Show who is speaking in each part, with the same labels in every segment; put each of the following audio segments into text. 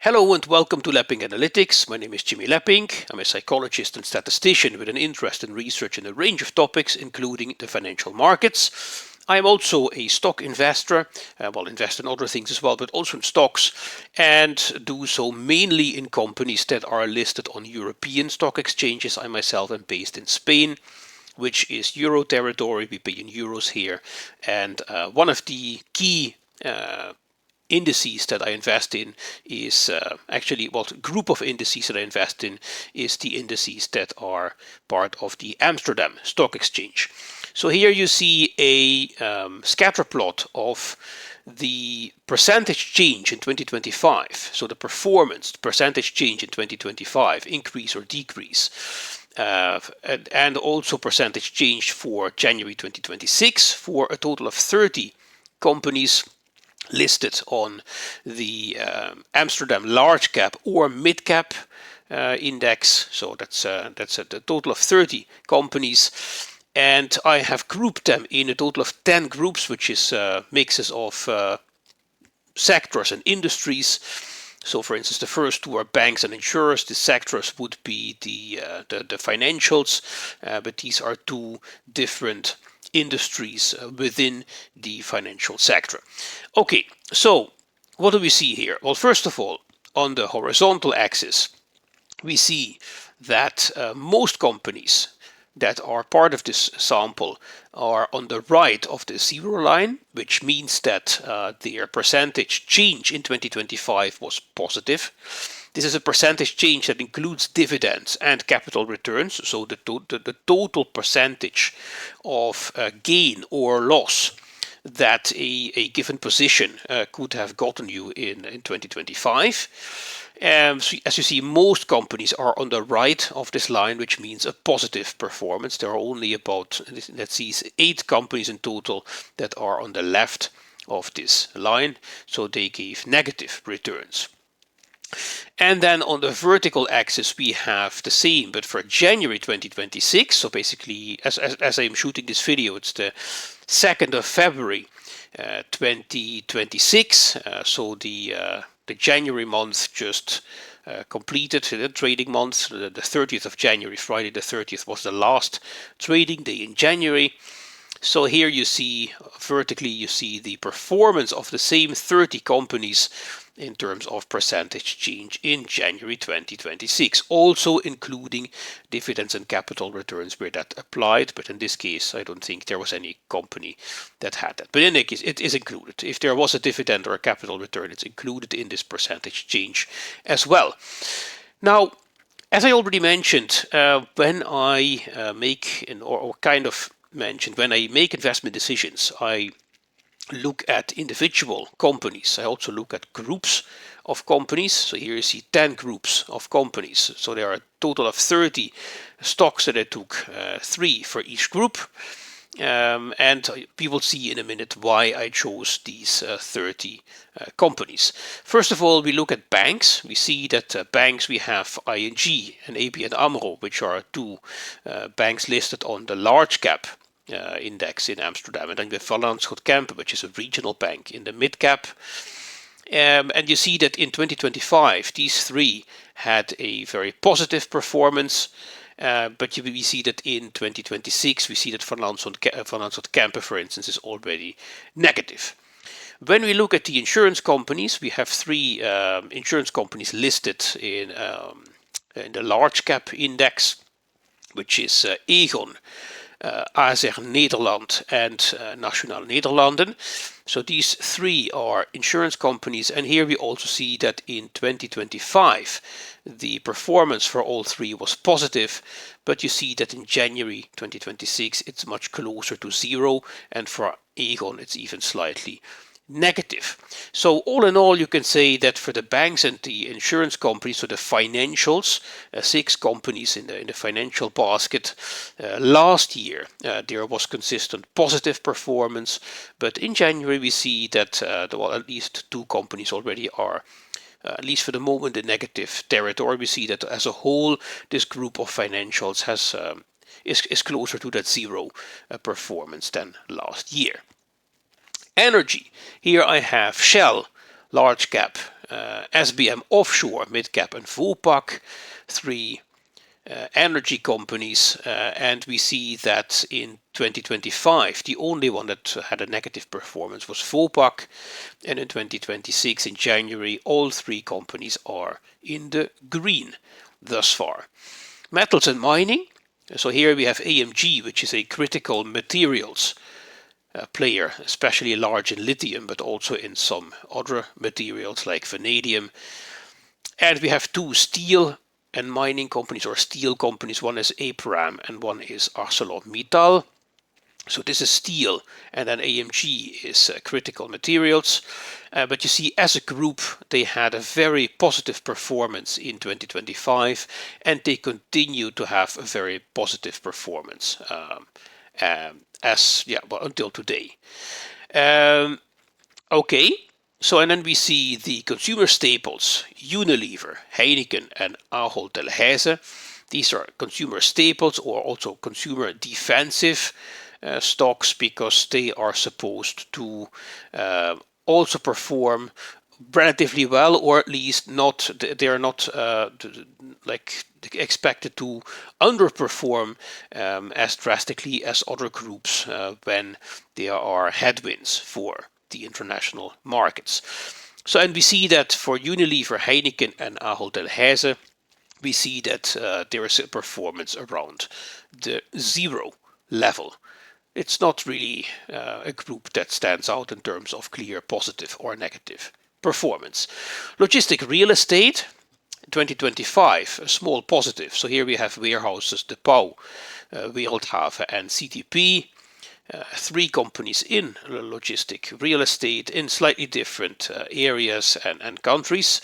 Speaker 1: Hello and welcome to Lapping Analytics. My name is Jimmy Lapping. I'm a psychologist and statistician with an interest in research in a range of topics, including the financial markets. I am also a stock investor, invest in other things as well, but also in stocks, and do so mainly in companies that are listed on European stock exchanges. I myself am based in Spain, which is Euro territory. We pay in euros here, and one of the key indices that I invest in is the group of indices that I invest in is the indices that are part of the Amsterdam Stock Exchange. So here you see a scatter plot of the percentage change in 2025. So the performance, percentage change in 2025, increase or decrease. And also percentage change for January 2026 for a total of 30 companies listed on the Amsterdam large cap or mid cap index. So that's a total of 30 companies. And I have grouped them in a total of 10 groups, which is mixes of sectors and industries. So, for instance, the first two are banks and insurers. The sectors would be the financials, but these are two different industries within the financial sector. Okay, so what do we see here? Well, first of all, on the horizontal axis, we see that most companies that are part of this sample are on the right of the zero line, which means that their percentage change in 2025 was positive. This is a percentage change that includes dividends and capital returns, so the total percentage of gain or loss that a given position could have gotten you in 2025. So as you see, most companies are on the right of this line, which means a positive performance. There are only about, let's see, 8 companies in total that are on the left of this line, so they gave negative returns. And then on the vertical axis, we have the same, but for January 2026. So basically, as I'm shooting this video, it's the 2nd of February 2026. So the January month just completed, the trading month, the 30th of January, Friday the 30th was the last trading day in January. So here you see, vertically, you see the performance of the same 30 companies in terms of percentage change in January 2026, also including dividends and capital returns where that applied. But in this case, I don't think there was any company that had that. But in any case, it is included. If there was a dividend or a capital return, it's included in this percentage change as well. Now, as I already mentioned, when I when I make investment decisions, I look at individual companies. I also look at groups of companies. So here you see 10 groups of companies. So there are a total of 30 stocks that I took, 3 for each group. And we will see in a minute why I chose these 30 companies. First of all, we look at banks. We see that banks, we have ING and ABN AMRO, which are 2 banks listed on the large cap index in Amsterdam. And then we have Van Lanschot Kempen, which is a regional bank in the Midcap. And you see that in 2025, these 3 had a very positive performance. But we see that in 2026, we see that Van Lanschot Kempen, for instance, is already negative. When we look at the insurance companies, we have 3 insurance companies listed in the large cap index, which is Aegon, ASR Nederland and Nationale Nederlanden. So these 3 are insurance companies, and here we also see that in 2025 the performance for all 3 was positive, but you see that in January 2026 it's much closer to 0, and for Aegon it's even slightly negative. So all in all, you can say that for the banks and the insurance companies, so the financials, 6 companies in the financial basket, last year there was consistent positive performance, but in January we see that at least 2 companies already are at least for the moment in negative territory. We see that as a whole this group of financials has is closer to that 0 performance than last year. Energy. Here I have Shell, large cap SBM Offshore, Midcap and Vopak, 3 energy companies, and we see that in 2025 the only one that had a negative performance was Vopak, and in 2026 in January all 3 companies are in the green thus far. Metals and mining, so here we have AMG, which is a critical materials player, especially large in lithium, but also in some other materials like vanadium. And we have 2 steel and mining companies, or steel companies. One is Aperam and one is ArcelorMittal. So this is steel, and then AMG is critical materials. But you see, as a group, they had a very positive performance in 2025, and they continue to have a very positive performance until today. Okay, so and then we see the consumer staples: Unilever, Heineken, and Ahold Delhaize. These are consumer staples, or also consumer defensive stocks, because they are supposed to also perform relatively well, or at least not. They are not like expected to underperform as drastically as other groups when there are headwinds for the international markets. So, and we see that for Unilever, Heineken, and Ahold Delhaize, we see that there is a performance around the 0 level. It's not really a group that stands out in terms of clear positive or negative performance. Logistic real estate, 2025, a small positive. So here we have warehouses, De Pauw, Wereldhave, and CTP. 3 companies in logistic real estate in slightly different areas and countries.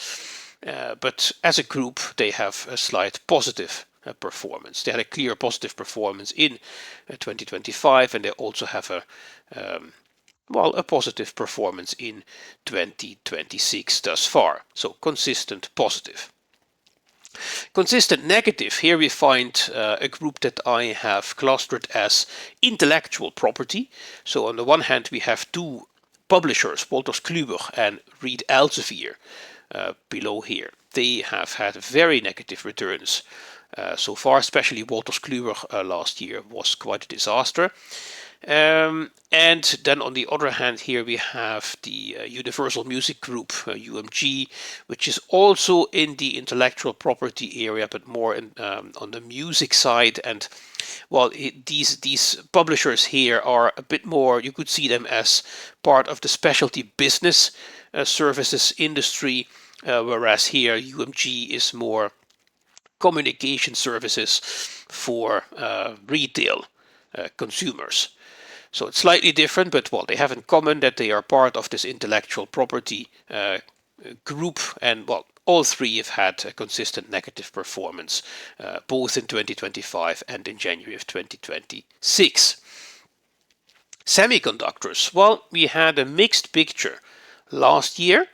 Speaker 1: But as a group, they have a slight positive performance. They had a clear positive performance in 2025, and they also have a positive performance in 2026 thus far. So consistent positive. Consistent negative, here we find a group that I have clustered as intellectual property. So on the one hand we have 2 publishers, Wolters Kluwer and Reed Elsevier, below here. They have had very negative returns so far, especially Wolters Kluwer last year was quite a disaster. And then on the other hand, here we have the Universal Music Group, UMG, which is also in the intellectual property area, but more on the music side. And well, these publishers here are a bit more, you could see them as part of the specialty business services industry, whereas here UMG is more communication services for retail consumers. So it's slightly different, but well, they have in common that they are part of this intellectual property group, and well, all 3 have had a consistent negative performance, both in 2025 and in January of 2026. Semiconductors, well, we had a mixed picture last year.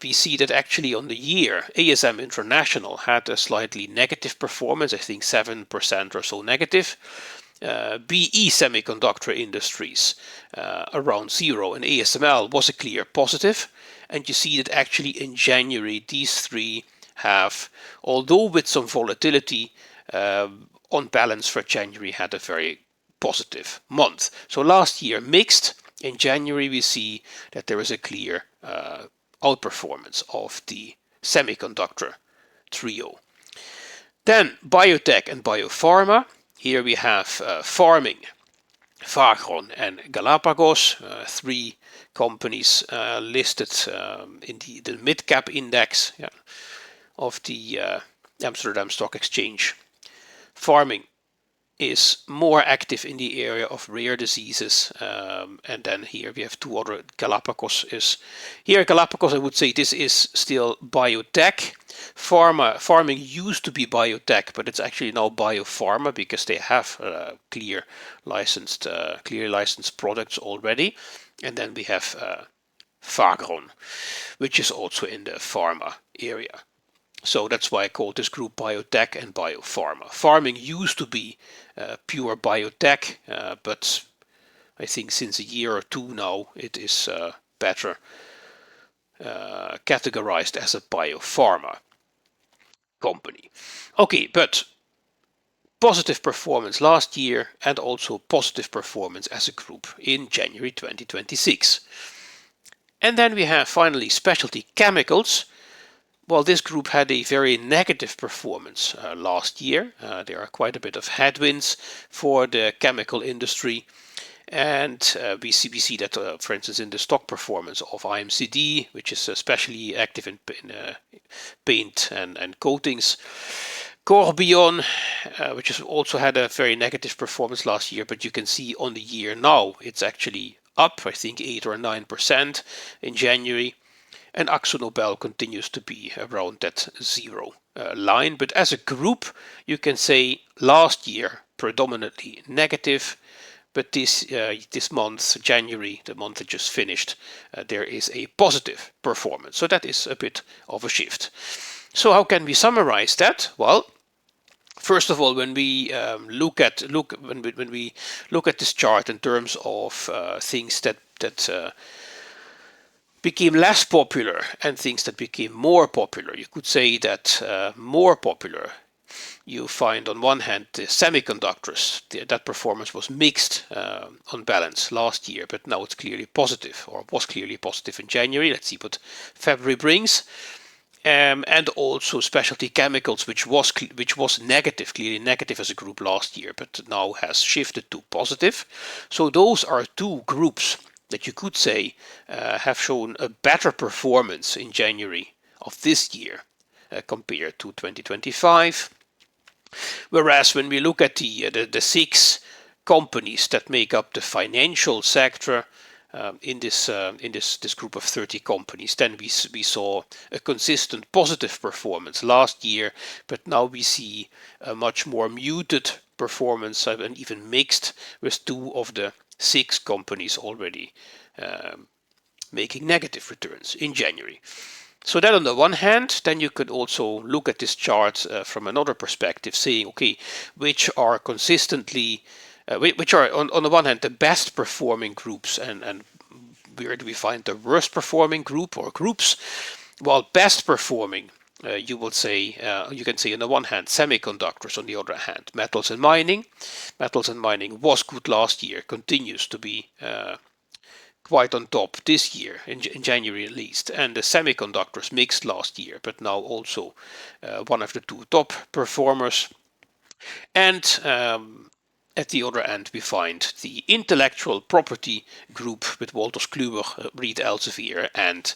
Speaker 1: We see that actually on the year, ASM International had a slightly negative performance, I think 7% or so negative. BE Semiconductor Industries around 0, and ASML was a clear positive. And you see that actually in January these 3 have, although with some volatility, on balance for January had a very positive month. So last year mixed. In January we see that there is a clear outperformance of the semiconductor trio. Then biotech and biopharma. Here we have farming, Fagron, and Galapagos, 3 companies listed in the Midcap index of the Amsterdam Stock Exchange. Farming is more active in the area of rare diseases, and then here we have 2 other. Galapagos is here. Galapagos, I would say this is still biotech. Farming used to be biotech, but it's actually now biopharma because they have clear licensed products already. And then we have Fagron, which is also in the pharma area. So that's why I call this group biotech and biopharma. Farming used to be pure biotech, but I think since a year or 2 now it is better categorized as a biopharma company. Okay, but positive performance last year and also positive performance as a group in January 2026. And then we have finally specialty chemicals. Well, this group had a very negative performance last year. There are quite a bit of headwinds for the chemical industry. And we see that, for instance, in the stock performance of IMCD, which is especially active in paint and coatings. Corbion, which has also had a very negative performance last year, but you can see on the year now it's actually up, I think 8 or 9% in January. And AkzoNobel continues to be around that zero line. But as a group, you can say last year predominantly negative. But this month, January, the month that just finished, there is a positive performance. So that is a bit of a shift. So how can we summarize that? Well, first of all, when we look at this chart in terms of things that became less popular and things that became more popular, you could say that more popular, you find on one hand the semiconductors. That performance was mixed on balance last year, but now it's clearly positive, or was clearly positive in January. Let's see what February brings. And also specialty chemicals, which was negative, clearly negative as a group last year, but now has shifted to positive. So those are two groups that you could say have shown a better performance in January of this year compared to 2025. Whereas when we look at the 6 companies that make up the financial sector in this group of 30 companies, then we saw a consistent positive performance last year, but now we see a much more muted performance and even mixed, with 2 of the 6 companies already making negative returns in January. So that on the one hand, then you could also look at this chart from another perspective, saying, okay, which are consistently, which are on the one hand the best performing groups, and where do we find the worst performing group or groups? Well, best performing, you can say on the one hand semiconductors, on the other hand metals and mining. Metals and mining was good last year, continues to be quite on top this year, in January at least, and the semiconductors mixed last year, but now also one of the 2 top performers. And at the other end we find the intellectual property group with Wolters Kluwer, Reed Elsevier and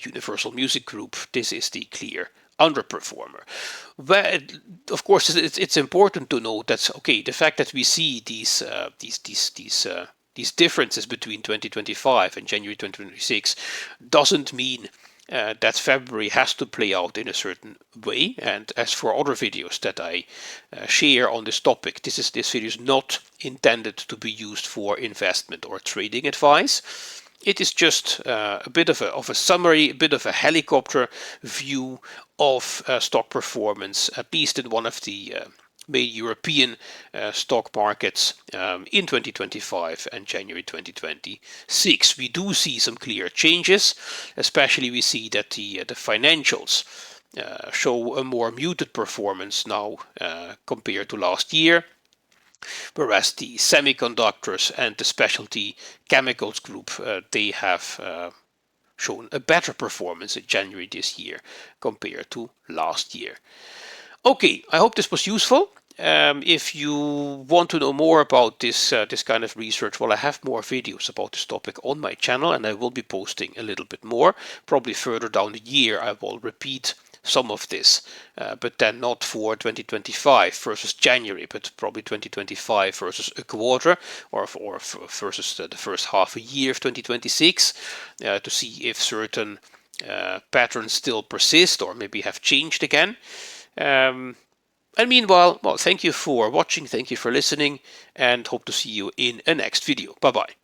Speaker 1: Universal Music Group. This is the clear underperformer. But of course it's important to note that, okay, the fact that we see these differences between 2025 and January 2026 doesn't mean that February has to play out in a certain way. And as for other videos that I share on this topic, this video is not intended to be used for investment or trading advice. It is just a bit of a summary, a bit of a helicopter view of stock performance, at least in one of the main European stock markets in 2025 and January 2026. We do see some clear changes, especially we see that the financials show a more muted performance now compared to last year, whereas the semiconductors and the specialty chemicals group, they have shown a better performance in January this year compared to last year. Okay, I hope this was useful. If you want to know more about this kind of research, well, I have more videos about this topic on my channel, and I will be posting a little bit more. Probably further down the year I will repeat some of this, but then not for 2025 versus January, but probably 2025 versus a quarter, or versus the first half a year of 2026, to see if certain patterns still persist or maybe have changed again. And meanwhile, well, thank you for watching, thank you for listening, and hope to see you in a next video. Bye bye.